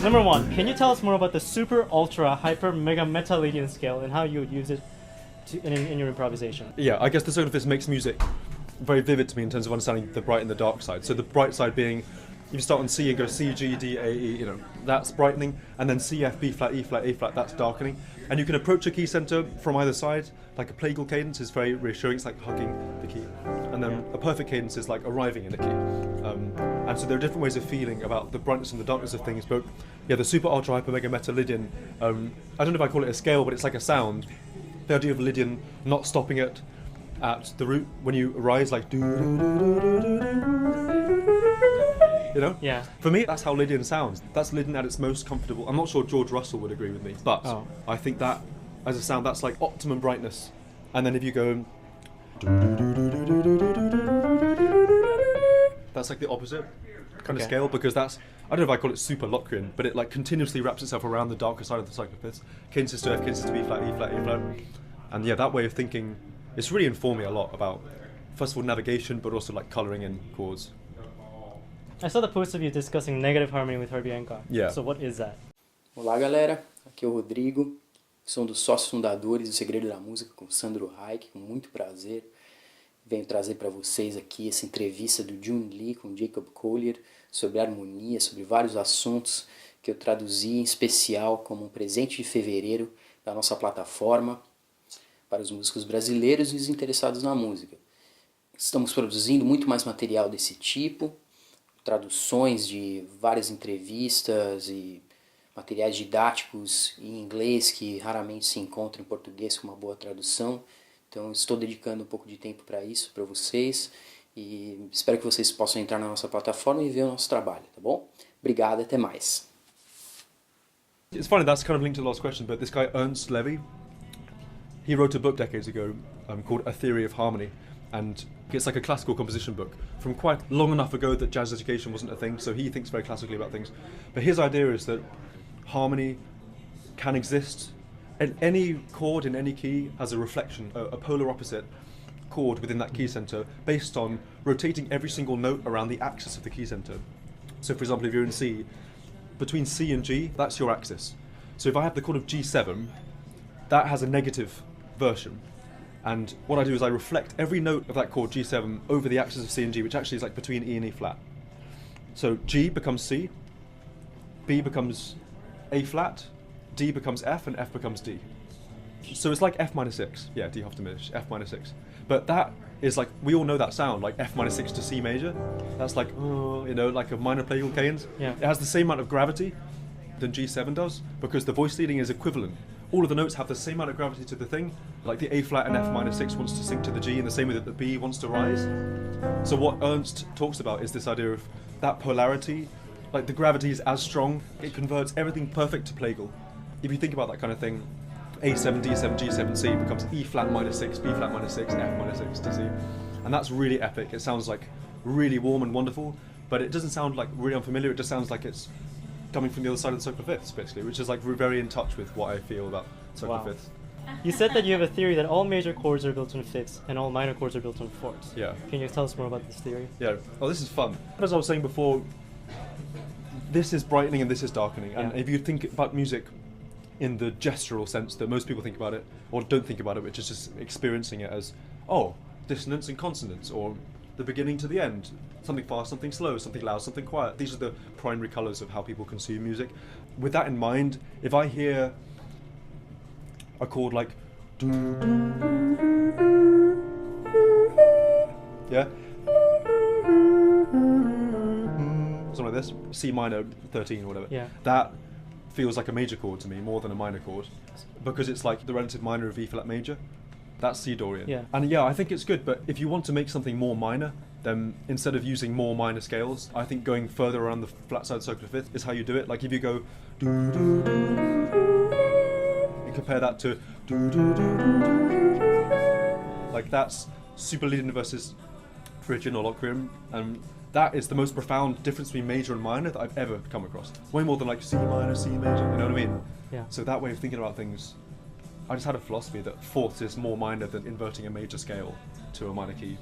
Number one, can you tell us more about the super, ultra, hyper, mega, meta Lydian scale and how you would use it in your improvisation? Yeah, I guess the sort of this makes music very vivid to me in terms of understanding the bright and the dark side. So the bright side being, you start on C and go C, G, D, A, E, that's brightening, and then C, F, B flat, E flat, A flat, that's darkening. And you can approach a key center from either side, like a plagal cadence is very reassuring, it's like hugging the key. And then a perfect cadence is like arriving in a key. And so there are different ways of feeling about the brightness and the darkness of things, but yeah, the super, ultra, hyper, mega, meta Lydian, I don't know if I call it a scale, but it's like a sound. The idea of Lydian not stopping it at the root when you arise, like do. Yeah. For me, that's how Lydian sounds. That's Lydian at its most comfortable. I'm not sure George Russell would agree with me, but I think that as a sound, that's like optimum brightness. And then if you go, that's like the opposite kind of scale, because that's, I don't know if I call it super Locrian, but it like continuously wraps itself around the darker side of the cycle of fifths. Cadences to F, cadences to B flat, E flat, A flat. And yeah, that way of thinking, it's really informed me a lot about, first of all, navigation, but also like colouring in chords. I saw the post of you discussing negative harmony with Herbie Hancock. Yeah. So what is that? Olá, galera. Aqui é o Rodrigo. Sou um dos sócios fundadores do Segredo da Música com Sandro Reich. Com muito prazer, venho trazer para vocês aqui essa entrevista do June Lee com Jacob Collier sobre harmonia, sobre vários assuntos que eu traduzi em especial como um presente de fevereiro da nossa plataforma para os músicos brasileiros e os interessados na música. Estamos produzindo muito mais material desse tipo, traduções de várias entrevistas e materiais didáticos em inglês que raramente se encontram em português com uma boa tradução. Então estou dedicando um pouco de tempo para isso, para vocês, e espero que vocês possam entrar na nossa plataforma e ver o nosso trabalho, tá bom? Obrigado, até mais. It's funny, that's kind of linked to the last question, but this guy Ernst Levy, he wrote a book decades ago called A Theory of Harmony, and it's like a classical composition book from quite long enough ago that jazz education wasn't a thing, so he thinks very classically about things. But his idea is that harmony can exist, and any chord in any key has a reflection, a polar opposite chord within that key center based on rotating every single note around the axis of the key center. So for example, if you're in C, between C and G, that's your axis. So if I have the chord of G7, that has a negative version. And what I do is I reflect every note of that chord G7 over the axis of C and G, which actually is like between E and E flat. So G becomes C, B becomes A flat, D becomes F, and F becomes D. So it's like F minor 6. Yeah, D half diminished, F minor 6. But that is like, we all know that sound, like F minor 6 to C major. That's like, like a minor plagal cadence. Yeah. It has the same amount of gravity than G7 does, because the voice leading is equivalent. All of the notes have the same amount of gravity to the thing, like the A flat and F minor 6 wants to sink to the G in the same way that the B wants to rise. So what Ernst talks about is this idea of that polarity, like the gravity is as strong, it converts everything perfect to plagal. If you think about that kind of thing, A7, D7, G7, C becomes E flat minor 6, B flat minor 6, F minor 6 to C. And that's really epic. It sounds like really warm and wonderful, but it doesn't sound like really unfamiliar, it just sounds like it's coming from the other side of the circle of fifths, basically, which is like very in touch with what I feel about circle of fifths. You said that you have a theory that all major chords are built on fifths and all minor chords are built on fourths. Yeah. Can you tell us more about this theory? Yeah. Oh, this is fun. As I was saying before, this is brightening and this is darkening. And if you think about music in the gestural sense that most people think about it, or don't think about it, which is just experiencing it as, dissonance and consonance, or the beginning to the end, something fast, something slow, something loud, something quiet. These are the primary colours of how people consume music. With that in mind, if I hear a chord like yeah, something like this, C minor 13 or whatever, that feels like a major chord to me more than a minor chord, because it's like the relative minor of E flat major. That's C Dorian. Yeah. And yeah, I think it's good, but if you want to make something more minor, then instead of using more minor scales, I think going further around the flat side circle of fifth is how you do it. Like if you go do do do, and compare that to do do do do, like that's super Lydian versus Phrygian or Locrian, and that is the most profound difference between major and minor that I've ever come across. Way more than like C minor, C major, you know what I mean? Yeah. So that way of thinking about things, I just had a philosophy that fourths is more minor than inverting a major scale to a minor key.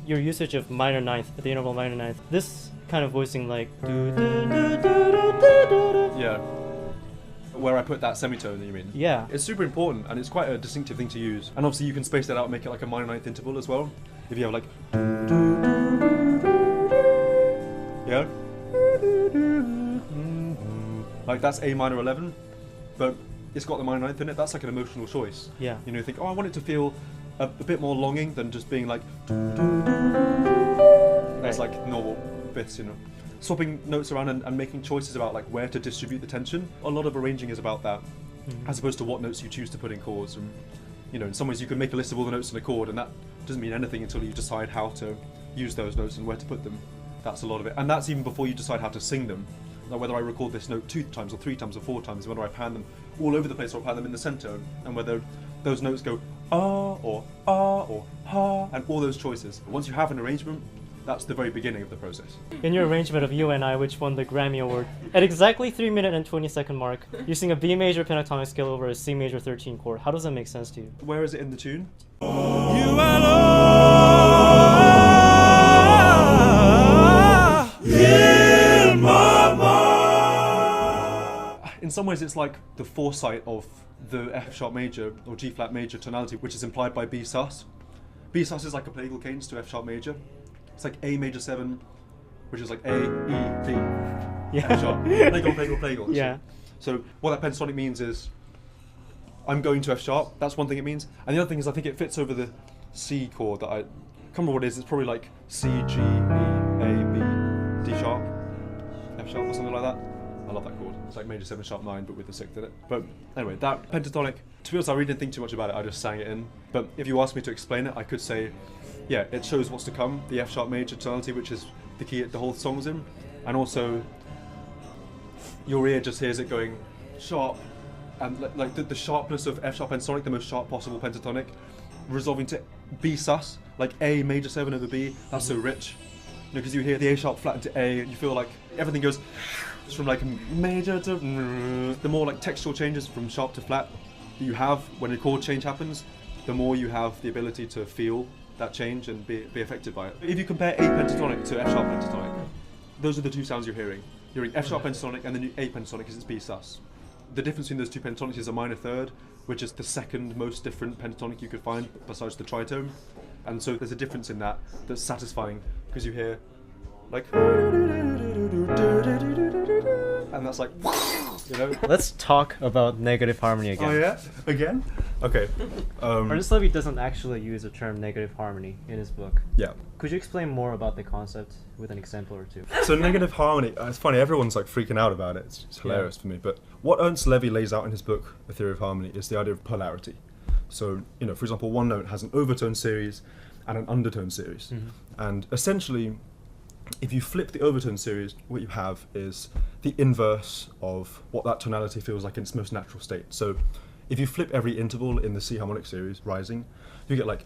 Your usage of minor ninth, the interval minor ninth, this kind of voicing like do. Yeah. Where I put that semitone, you mean? Yeah. It's super important, and it's quite a distinctive thing to use. And obviously you can space that out and make it like a minor ninth interval as well. If you have like... Yeah? Like that's A minor 11, but it's got the minor ninth in it. That's like an emotional choice. Yeah. You know, you think, oh, I want it to feel a bit more longing than just being like... That's like normal fifths, you know. Swapping notes around and making choices about like where to distribute the tension. A lot of arranging is about that, as opposed to what notes you choose to put in chords. And you know, in some ways you can make a list of all the notes in a chord, and that doesn't mean anything until you decide how to use those notes and where to put them. That's a lot of it, and that's even before you decide how to sing them. Like whether I record this note 2 times or 3 times or 4 times, whether I pan them all over the place or pan them in the center, and whether those notes go ah or ha, and all those choices. Once you have an arrangement, that's the very beginning of the process. In your arrangement of You and I, which won the Grammy Award, at exactly 3-minute and 20-second mark, you sing a B major pentatonic scale over a C major 13 chord. How does that make sense to you? Where is it in the tune? You alone in my mind. In some ways it's like the foresight of the F sharp major or G flat major tonality, which is implied by B sus. B sus is like a plagal cadence to F sharp major. It's like A major 7, which is like A, E, D, F sharp. Plagal. Yeah. So what that pentatonic means is I'm going to F sharp. That's one thing it means. And the other thing is I think it fits over the C chord that I can't remember what it is. It's probably like C, G, E, A, B, D sharp, F sharp or something like that. I love that chord. It's like major 7 sharp 9 but with the 6th in it. But anyway, that pentatonic, to be honest, I really didn't think too much about it. I just sang it in. But if you asked me to explain it, I could say, yeah, it shows what's to come, the F sharp major tonality, which is the key the whole song's in, and also your ear just hears it going sharp, and like the sharpness of F sharp pentatonic, the most sharp possible pentatonic, resolving to B sus, like A major 7 over B. That's so rich, you know, because you hear the A sharp flat into A, and you feel like everything goes from like major to the more like textual changes from sharp to flat that you have when a chord change happens, the more you have the ability to feel that change and be affected by it. If you compare A pentatonic to F sharp pentatonic, those are the two sounds you're hearing. You're hearing F sharp pentatonic and then A pentatonic because it's B sus. The difference between those two pentatonics is a minor third, which is the second most different pentatonic you could find besides the tritone. And so there's a difference in that that's satisfying because you hear like, and that's like, you know. Let's talk about negative harmony again. Oh yeah? Again? Okay. Ernest Levy doesn't actually use the term negative harmony in his book. Yeah. Could you explain more about the concept with an example or two? So negative harmony, it's funny, everyone's like freaking out about it. It's hilarious for me. But what Ernst Levy lays out in his book, A Theory of Harmony, is the idea of polarity. So, you know, for example, one note has an overtone series and an undertone series. And essentially, if you flip the overtone series, what you have is the inverse of what that tonality feels like in its most natural state. So if you flip every interval in the C harmonic series, rising, you get like,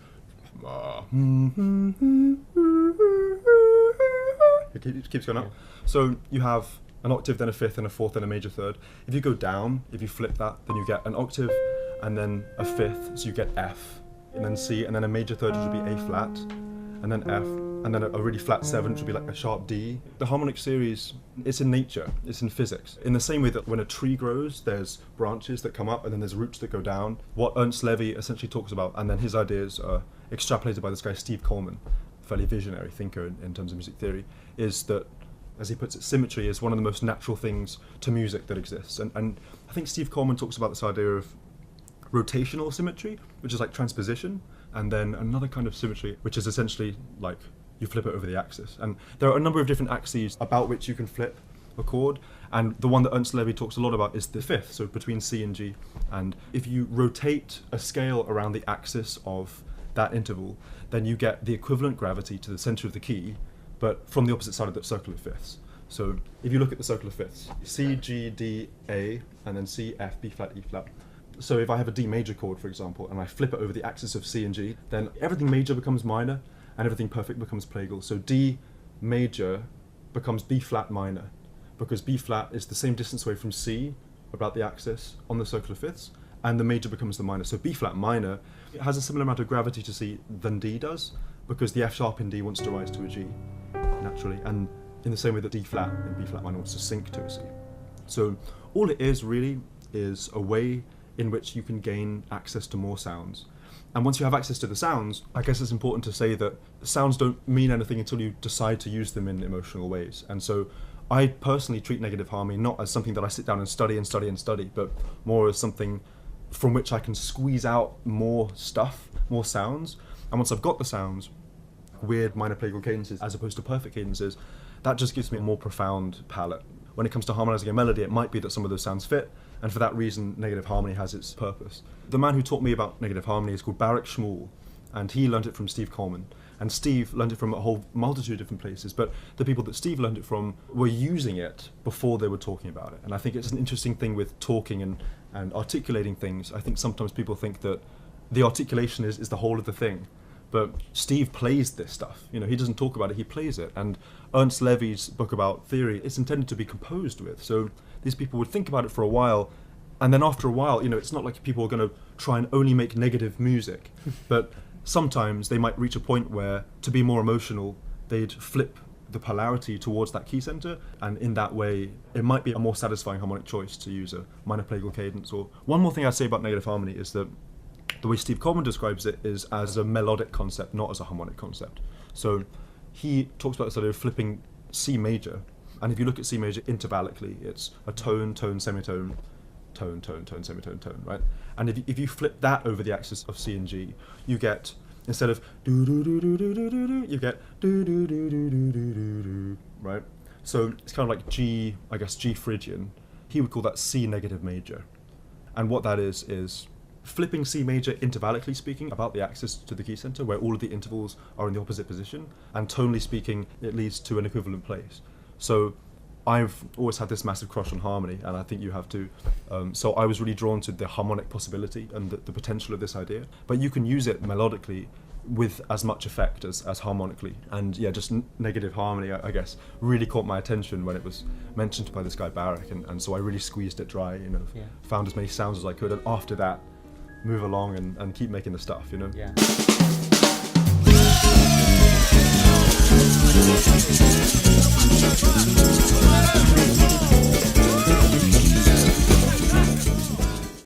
it keeps going up. So you have an octave, then a fifth, and a fourth, and a major third. If you go down, if you flip that, then you get an octave, and then a fifth, so you get F, and then C, and then a major third, which would be A flat, and then F, and then a really flat 7, which would be like a sharp D. The harmonic series, it's in nature, it's in physics. In the same way that when a tree grows, there's branches that come up and then there's roots that go down. What Ernst Levy essentially talks about, and then his ideas are extrapolated by this guy Steve Coleman, fairly visionary thinker in terms of music theory, is that, as he puts it, symmetry is one of the most natural things to music that exists. And I think Steve Coleman talks about this idea of rotational symmetry, which is like transposition, and then another kind of symmetry, which is essentially like you flip it over the axis. And there are a number of different axes about which you can flip a chord, and the one that Ernst Levy talks a lot about is the fifth, so between C and G. And if you rotate a scale around the axis of that interval, then you get the equivalent gravity to the center of the key, but from the opposite side of the circle of fifths. So if you look at the circle of fifths, C, G, D, A, and then C, F, B flat, E flat. So if I have a D major chord, for example, and I flip it over the axis of C and G, then everything major becomes minor, and everything perfect becomes plagal. So D major becomes B flat minor, because B flat is the same distance away from C about the axis on the circle of fifths, and the major becomes the minor. So B flat minor, it has a similar amount of gravity to C than D does, because the F sharp in D wants to rise to a G naturally, and in the same way that D flat in B flat minor wants to sync to a C. So all it is really is a way in which you can gain access to more sounds. And once you have access to the sounds, I guess it's important to say that sounds don't mean anything until you decide to use them in emotional ways. And so I personally treat negative harmony not as something that I sit down and study, but more as something from which I can squeeze out more stuff, more sounds. And once I've got the sounds, weird minor plagal cadences as opposed to perfect cadences, that just gives me a more profound palette. When it comes to harmonizing a melody, it might be that some of those sounds fit, and for that reason, negative harmony has its purpose. The man who taught me about negative harmony is called Barak Shmuel, and he learned it from Steve Coleman. And Steve learned it from a whole multitude of different places, but the people that Steve learned it from were using it before they were talking about it. And I think it's an interesting thing with talking and articulating things. I think sometimes people think that the articulation is the whole of the thing. But Steve plays this stuff. You know, he doesn't talk about it, he plays it. And Ernst Levy's book about theory, it's intended to be composed with. So these people would think about it for a while, and then after a while, you know, it's not like people are going to try and only make negative music. But sometimes they might reach a point where, to be more emotional, they'd flip the polarity towards that key center, and in that way, it might be a more satisfying harmonic choice to use a minor plagal cadence. Or one more thing I'd say about negative harmony is that the way Steve Coleman describes it is as a melodic concept, not as a harmonic concept. So he talks about this idea of flipping C major, and if you look at C major intervallically, it's a tone, tone, semitone, tone, tone, tone, semitone, tone, right? And if you flip that over the axis of C and G, you get, instead of do do do do do do do do, you get do do do do do do do do, right? So it's kind of like G, I guess G Phrygian. He would call that C negative major, and what that is flipping C major intervallically speaking about the axis to the key center, where all of the intervals are in the opposite position, and tonally speaking, it leads to an equivalent place. So I've always had this massive crush on harmony, and I think you have too. So I was really drawn to the harmonic possibility and the potential of this idea. But you can use it melodically with as much effect as harmonically. And yeah, just negative harmony, I guess, really caught my attention when it was mentioned by this guy Barak, and so I really squeezed it dry, you know, found as many sounds as I could, and after that, move along and keep making the stuff, you know? Yeah.